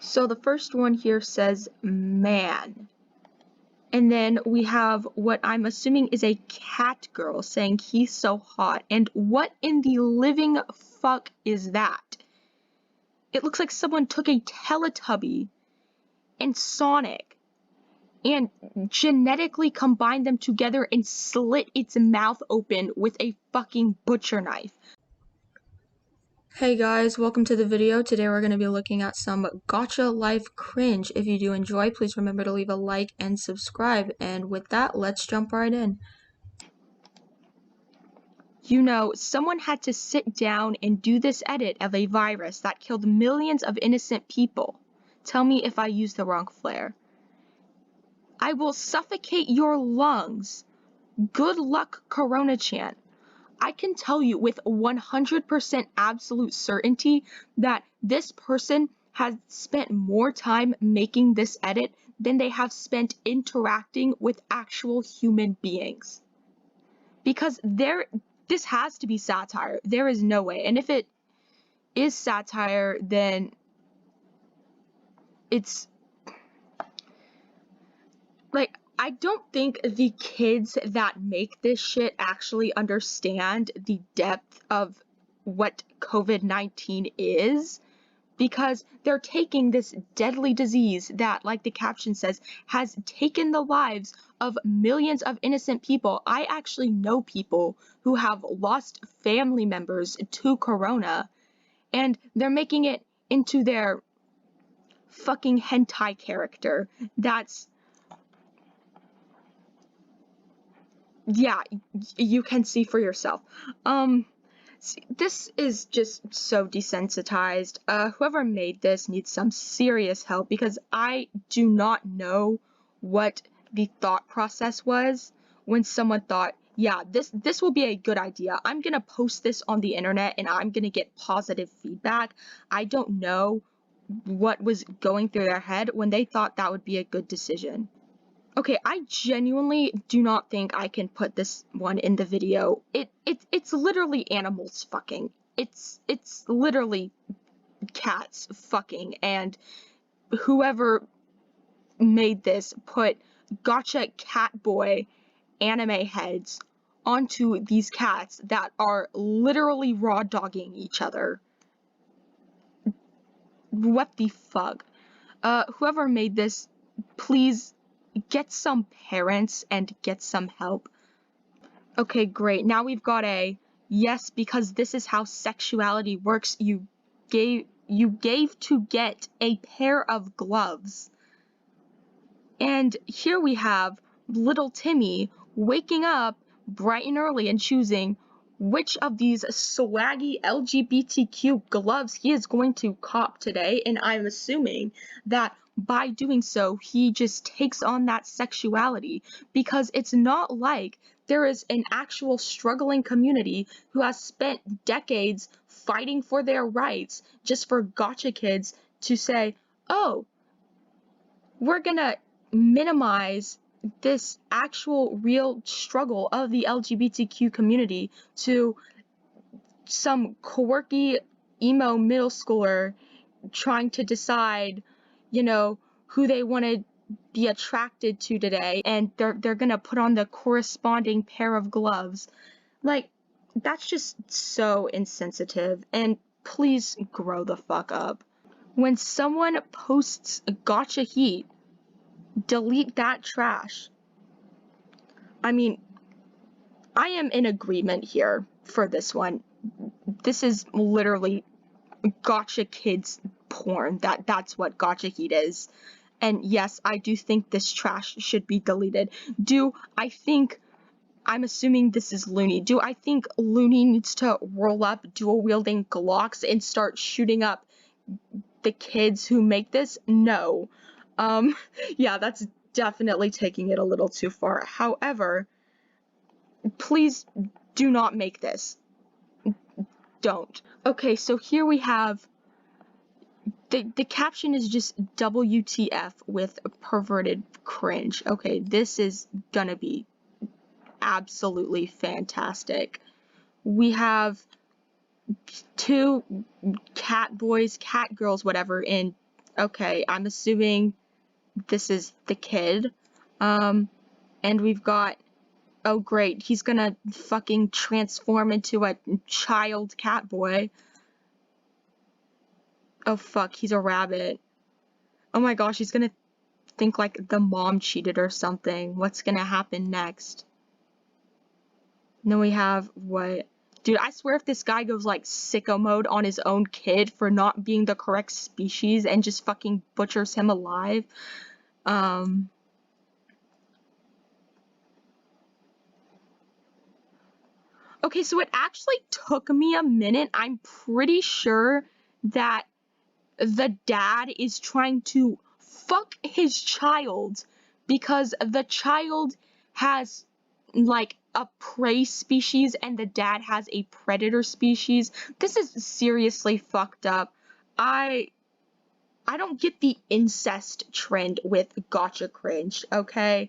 So the first one here says man. And then we have what I'm assuming is a cat girl saying he's so hot. And what in the living fuck is that? It looks like someone took a Teletubby and Sonic and genetically combined them together and slit its mouth open with a fucking butcher knife. Hey guys, welcome to the video. Today we're going to be looking at some Gacha Life Cringe. If you do enjoy, please remember to leave a like and subscribe. And with that, let's jump right in. You know, someone had to sit down and do this edit of a virus that killed millions of innocent people. Tell me if I use the wrong flare. I will suffocate your lungs. Good luck, Corona-chan. I can tell you with 100% absolute certainty that this person has spent more time making this edit than they have spent interacting with actual human beings. Because this has to be satire. There is no way. And if it is satire, then it's like, I don't think the kids that make this shit actually understand the depth of what COVID-19 is, because they're taking this deadly disease that, like the caption says, has taken the lives of millions of innocent people. I actually know people who have lost family members to corona, and they're making it into their fucking hentai character. That's, yeah, you can see for yourself. This is just so desensitized. Whoever made this needs some serious help, because I do not know what the thought process was when someone thought, yeah, this will be a good idea. I'm gonna post this on the internet and I'm gonna get positive feedback. I don't know what was going through their head when they thought that would be a good decision. Okay, I genuinely do not think I can put this one in the video. It's literally animals fucking. It's literally cats fucking, and whoever made this put Gacha cat boy anime heads onto these cats that are literally raw dogging each other. What the fuck? Whoever made this, please get some parents and get some help. Okay, great. Now we've got a yes, because this is how sexuality works. You gave to get a pair of gloves. And here we have little Timmy waking up bright and early and choosing which of these swaggy LGBTQ gloves he is going to cop today, and I'm assuming that by doing so, he just takes on that sexuality, because it's not like there is an actual struggling community who has spent decades fighting for their rights just for Gacha kids to say, oh, we're gonna minimize this actual real struggle of the LGBTQ community to some quirky emo middle schooler trying to decide, you know, who they want to be attracted to today, and they're gonna put on the corresponding pair of gloves. Like, that's just so insensitive, and please grow the fuck up. When someone posts Gacha heat, delete that trash. I mean, I am in agreement here for this one. This is literally Gacha kids porn. That's what Gacha heat is. And yes, I do think this trash should be deleted. I'm assuming this is Looney. Do I think Looney needs to roll up dual-wielding Glocks and start shooting up the kids who make this? No. Yeah, that's definitely taking it a little too far. However, please do not make this. Don't. Okay, so here we have the caption is just WTF with perverted cringe. Okay, this is gonna be absolutely fantastic. We have two cat boys, cat girls, whatever, in Okay, I'm assuming this is the kid. And we've got, oh great, he's gonna fucking transform into a child cat boy. Oh fuck, he's a rabbit. Oh my gosh, he's gonna think like the mom cheated or something. What's gonna happen next? And then we have what? Dude, I swear if this guy goes like sicko mode on his own kid for not being the correct species and just fucking butchers him alive. Okay, so it actually took me a minute. I'm pretty sure that the dad is trying to fuck his child because the child has like a prey species and the dad has a predator species. This is seriously fucked up. I don't get the incest trend with Gacha Cringe, okay?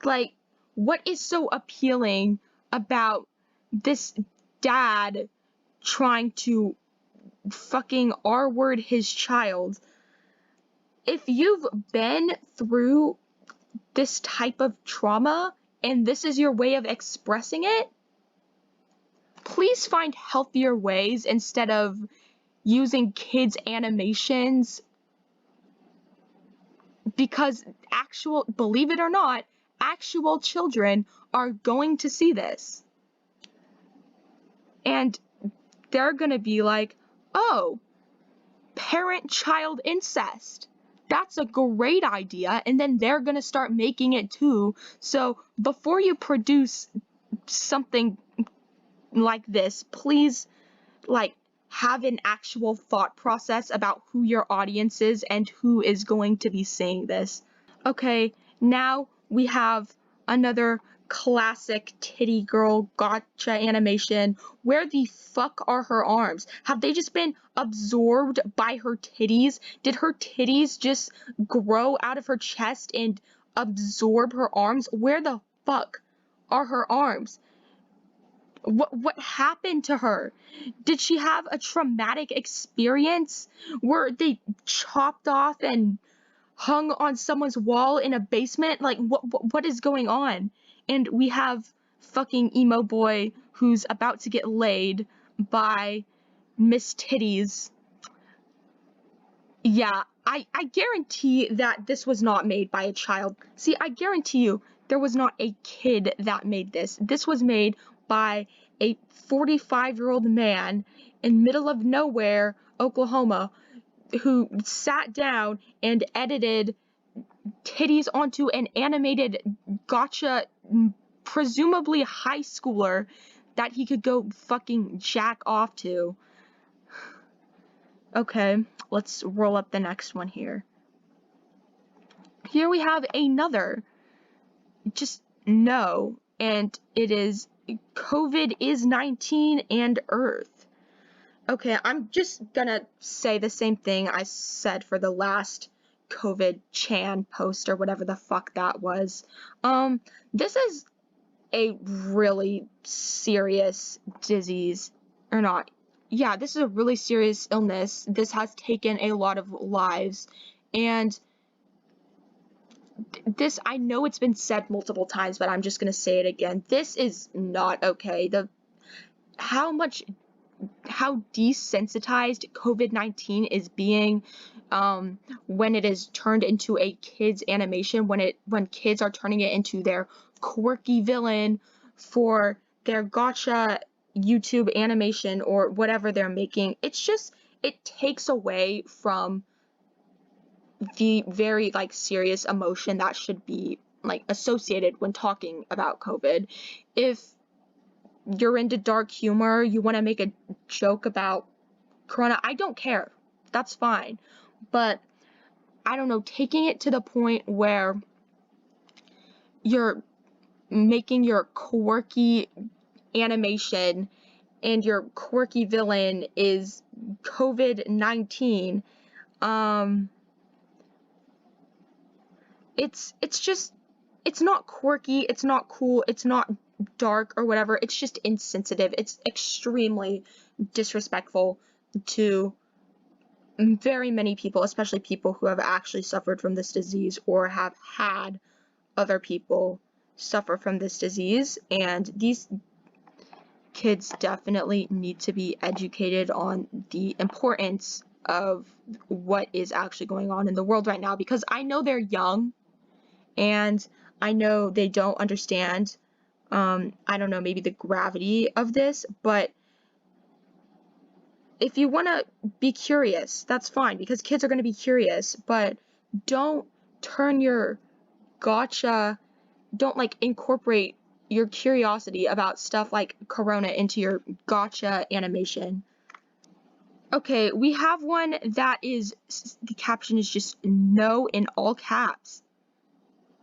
Like, what is so appealing about this dad trying to fucking R-word his child? If you've been through this type of trauma and this is your way of expressing it, please find healthier ways instead of using kids' animations, because believe it or not, actual children are going to see this. And they're gonna be like, oh, parent-child incest. That's a great idea, and then they're gonna start making it too. So before you produce something like this, please like have an actual thought process about who your audience is and who is going to be seeing this. Okay, now we have another classic titty girl gotcha animation. Where the fuck are her arms? Have they just been absorbed by her titties? Did her titties just grow out of her chest and absorb her arms? Where the fuck are her arms? What happened to her? Did she have a traumatic experience? Were they chopped off and hung on someone's wall in a basement? Like, what is going on? And we have fucking emo boy who's about to get laid by Miss Titties. Yeah, I guarantee that this was not made by a child. See, I guarantee you there was not a kid that made this. This was made by a 45-year-old man in middle of nowhere, Oklahoma, who sat down and edited titties onto an animated gotcha, presumably high schooler, that he could go fucking jack off to. Okay, let's roll up the next one here. Here we have another. Just no, and it is COVID is 19 and Earth. Okay, I'm just gonna say the same thing I said for the last COVID Chan post or whatever the fuck that was. This is a really serious disease, or not. Yeah, this is a really serious illness. This has taken a lot of lives, and this, I know it's been said multiple times, but I'm just gonna say it again. This is not okay. How desensitized COVID-19 is being when it is turned into a kids animation, when kids are turning it into their quirky villain for their gotcha YouTube animation or whatever they're making. It's just, it takes away from the very like serious emotion that should be like associated when talking about COVID. If you're into dark humor, you want to make a joke about Corona, I don't care. That's fine. But I don't know, taking it to the point where you're making your quirky animation and your quirky villain is COVID-19, it's just, it's not quirky, it's not cool, it's not dark or whatever, it's just insensitive. It's extremely disrespectful to very many people, especially people who have actually suffered from this disease or have had other people suffer from this disease, and these kids definitely need to be educated on the importance of what is actually going on in the world right now, because I know they're young and I know they don't understand, I don't know, maybe the gravity of this, but if you want to be curious, that's fine, because kids are going to be curious, but don't turn your gacha, don't like incorporate your curiosity about stuff like Corona into your gacha animation. Okay, we have one that is, the caption is just no in all caps.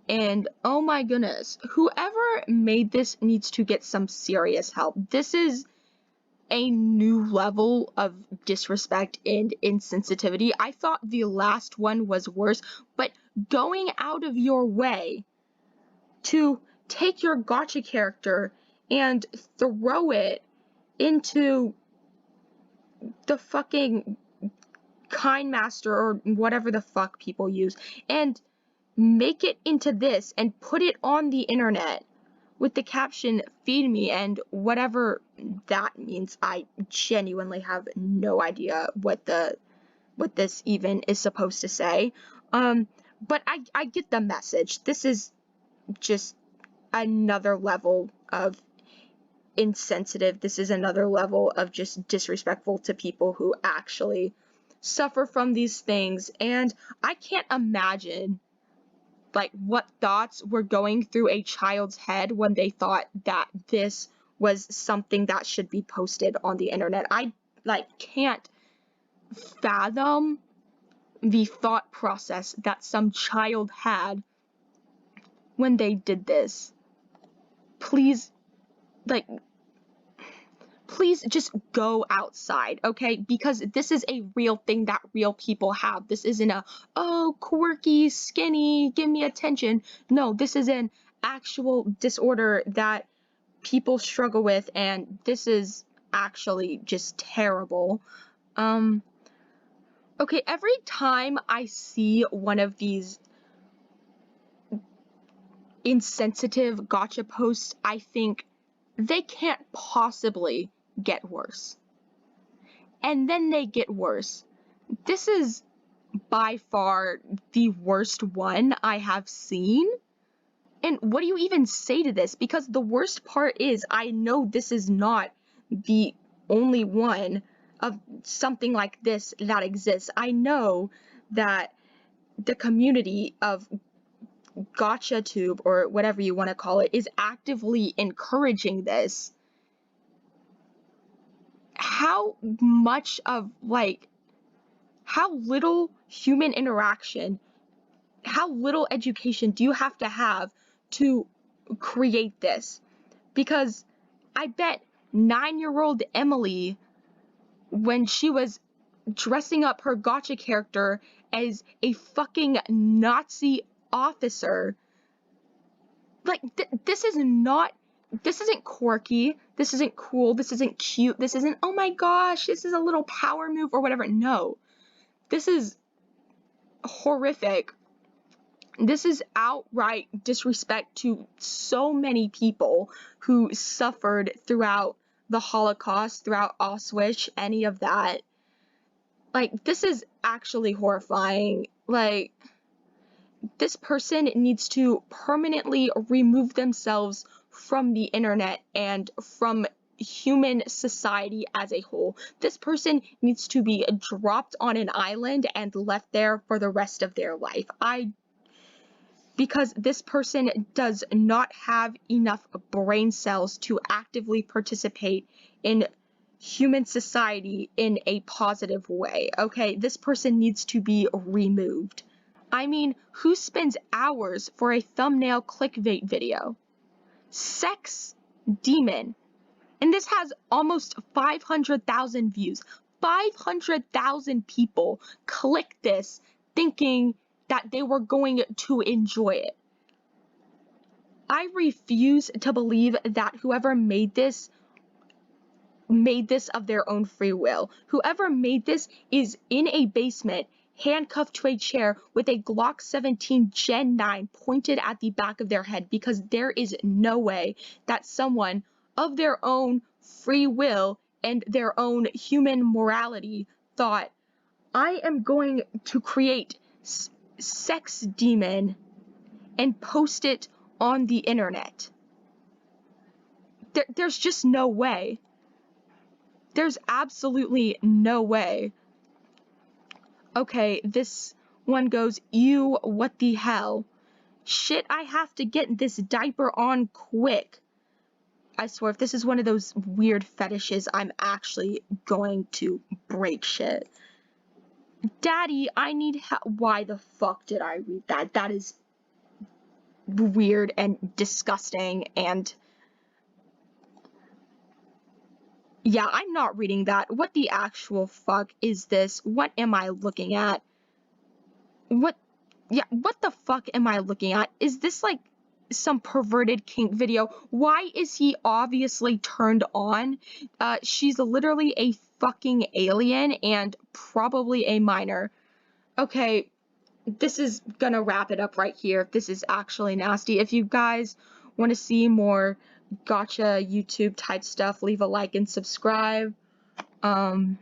And oh my goodness, whoever made this needs to get some serious help. This is a new level of disrespect and insensitivity. I thought the last one was worse, but going out of your way to take your gacha character and throw it into the fucking Kind Master or whatever the fuck people use and make it into this and put it on the internet with the caption "feed me" and whatever that means. I genuinely have no idea what this even is supposed to say. But I get the message. This is just another level of insensitive. This is another level of just disrespectful to people who actually suffer from these things, and I can't imagine like what thoughts were going through a child's head when they thought that this was something that should be posted on the internet. I like can't fathom the thought process that some child had when they did this. Please, like, please just go outside, okay? Because this is a real thing that real people have. This isn't a, oh, quirky, skinny, give me attention. No, this is an actual disorder that people struggle with, and this is actually just terrible. Okay, every time I see one of these insensitive gacha posts, I think they can't possibly get worse. And then they get worse. This is by far the worst one I have seen. And what do you even say to this? Because the worst part is, I know this is not the only one of something like this that exists. I know that the community of GachaTube, or whatever you want to call it, is actively encouraging this. How much of, like, how little human interaction, how little education do you have to create this? Because I bet 9-year-old Emily, when she was dressing up her gacha character as a fucking Nazi officer, like, this isn't quirky, this isn't cool, this isn't cute, this isn't, oh my gosh, this is a little power move or whatever. No, this is horrific. This is outright disrespect to so many people who suffered throughout the Holocaust, throughout Auschwitz, any of that. Like, this is actually horrifying. Like, this person needs to permanently remove themselves from the internet and from human society as a whole. This person needs to be dropped on an island and left there for the rest of their life. Because this person does not have enough brain cells to actively participate in human society in a positive way, okay? This person needs to be removed. I mean, who spends hours for a thumbnail clickbait video? Sex Demon. And this has almost 500,000 views. 500,000 people clicked this thinking that they were going to enjoy it. I refuse to believe that whoever made this made this of their own free will. Whoever made this is in a basement, handcuffed to a chair with a Glock 17 Gen 9 pointed at the back of their head, because there is no way that someone of their own free will and their own human morality thought, I am going to create sex demon and post it on the internet. There's just no way. There's absolutely no way. Okay, this one goes, ew, what the hell? Shit, I have to get this diaper on quick. I swear, if this is one of those weird fetishes, I'm actually going to break shit. Daddy, I need help. Why the fuck did I read that? That is weird and disgusting, and yeah, I'm not reading that. What the actual fuck is this? What am I looking at? What the fuck am I looking at? Is this like some perverted kink video? Why is he obviously turned on? She's literally a fucking alien and probably a minor. Okay, this is gonna wrap it up right here. This is actually nasty. If you guys want to see more Gacha YouTube type stuff, leave a like and subscribe. And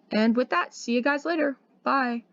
with that, see you guys later. Bye.